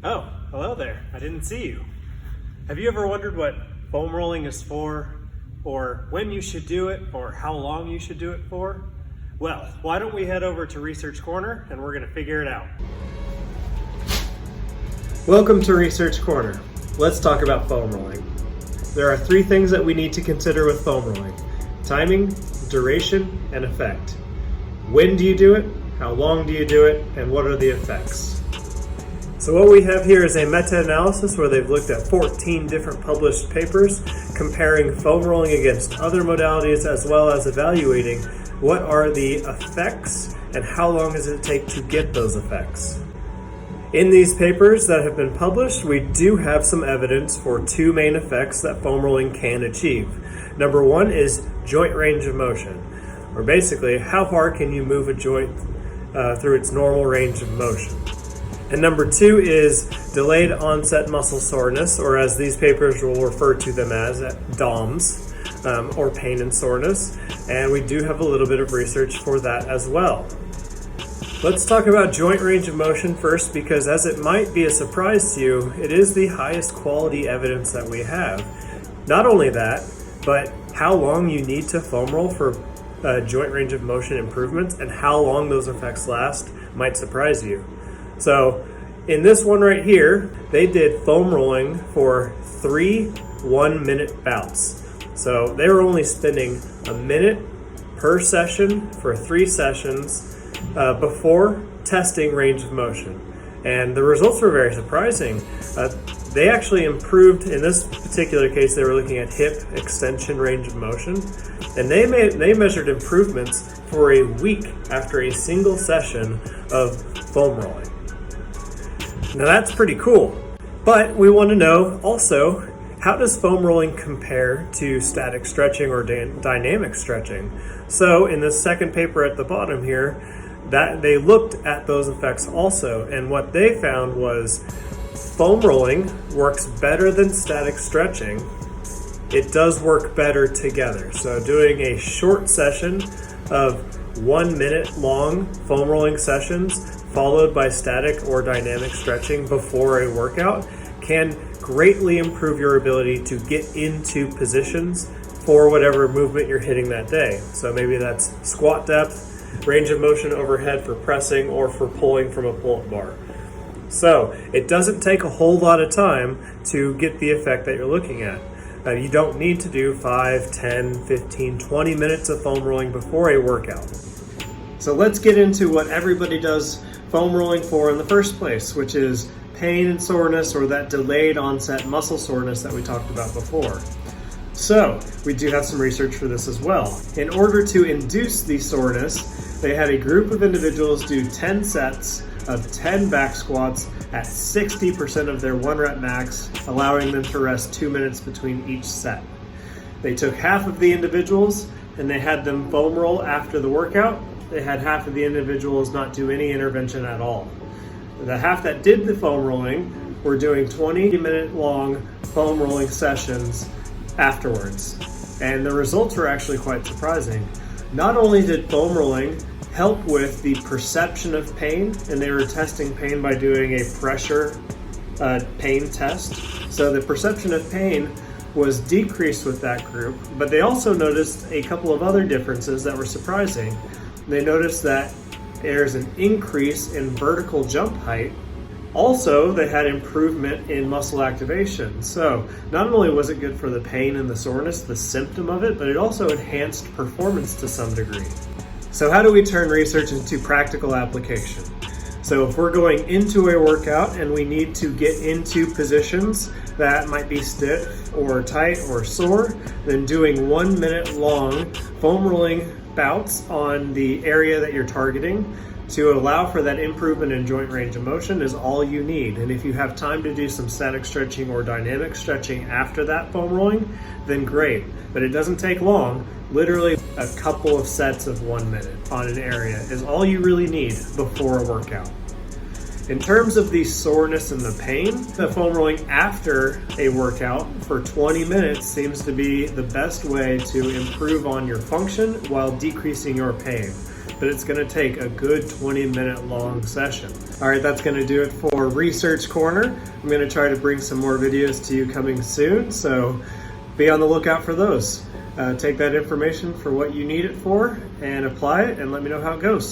Oh, hello there. I didn't see you. Have you ever wondered what foam rolling is for, or when you should do it, or how long you should do it for? Well, why don't we head over to Research Corner and we're going to figure it out. Welcome to Research Corner. Let's talk about foam rolling. There are three things that we need to consider with foam rolling: timing, duration, and effect. When do you do it? How long do you do it? And what are the effects? So what we have here is a meta-analysis where they've looked at 14 different published papers comparing foam rolling against other modalities, as well as evaluating what are the effects and how long does it take to get those effects. In these papers that have been published, we do have some evidence for two main effects that foam rolling can achieve. Number one is joint range of motion, or basically how far can you move a joint through its normal range of motion. And number two is delayed onset muscle soreness, or as these papers will refer to them as DOMS, or pain and soreness. And we do have a little bit of research for that as well. Let's talk about joint range of motion first, because as it might be a surprise to you, it is the highest quality evidence that we have. Not only that, but how long you need to foam roll for joint range of motion improvements and how long those effects last might surprise you. So in this one right here, they did foam rolling for 3 1-minute bouts. So they were only spending a minute per session for 3 sessions before testing range of motion. And the results were very surprising. They actually improved, in this particular case, they were looking at hip extension range of motion. And they measured improvements for a week after a single session of foam rolling. Now that's pretty cool, but we want to know also, how does foam rolling compare to static stretching or dynamic stretching? So in this second paper at the bottom here, that they looked at those effects also, and what they found was foam rolling works better than static stretching. It does work better together. So doing a short session of 1 minute long foam rolling sessions followed by static or dynamic stretching before a workout can greatly improve your ability to get into positions for whatever movement you're hitting that day. So maybe that's squat depth, range of motion overhead for pressing, or for pulling from a pull-up bar. So it doesn't take a whole lot of time to get the effect that you're looking at. You don't need to do 5, 10, 15, 20 minutes of foam rolling before a workout. So let's get into what everybody does foam rolling for in the first place, which is pain and soreness, or that delayed onset muscle soreness that we talked about before. So we do have some research for this as well. In order to induce the soreness, they had a group of individuals do 10 sets of 10 back squats at 60% of their 1 rep max, allowing them to rest 2 minutes between each set. They took half of the individuals and they had them foam roll after the workout. They had half of the individuals not do any intervention at all. The half that did the foam rolling were doing 20-minute long foam rolling sessions afterwards. And the results were actually quite surprising. Not only did foam rolling help with the perception of pain, and they were testing pain by doing a pressure pain test. So the perception of pain was decreased with that group, but they also noticed a couple of other differences that were surprising. They noticed that there's an increase in vertical jump height. Also, they had improvement in muscle activation. So not only was it good for the pain and the soreness, the symptom of it, but it also enhanced performance to some degree. So how do we turn research into practical application? So if we're going into a workout and we need to get into positions that might be stiff or tight or sore, then doing 1 minute long foam rolling bouts on the area that you're targeting to allow for that improvement in joint range of motion is all you need. And if you have time to do some static stretching or dynamic stretching after that foam rolling, then great. But it doesn't take long. Literally a couple of sets of 1 minute on an area is all you really need before a workout. In terms of the soreness and the pain, the foam rolling after a workout for 20 minutes seems to be the best way to improve on your function while decreasing your pain. but it's going to take a good 20-minute long session. All right, that's going to do it for Research Corner. I'm going to try to bring some more videos to you coming soon, so be on the lookout for those. Take that information for what you need it for and apply it, and let me know how it goes.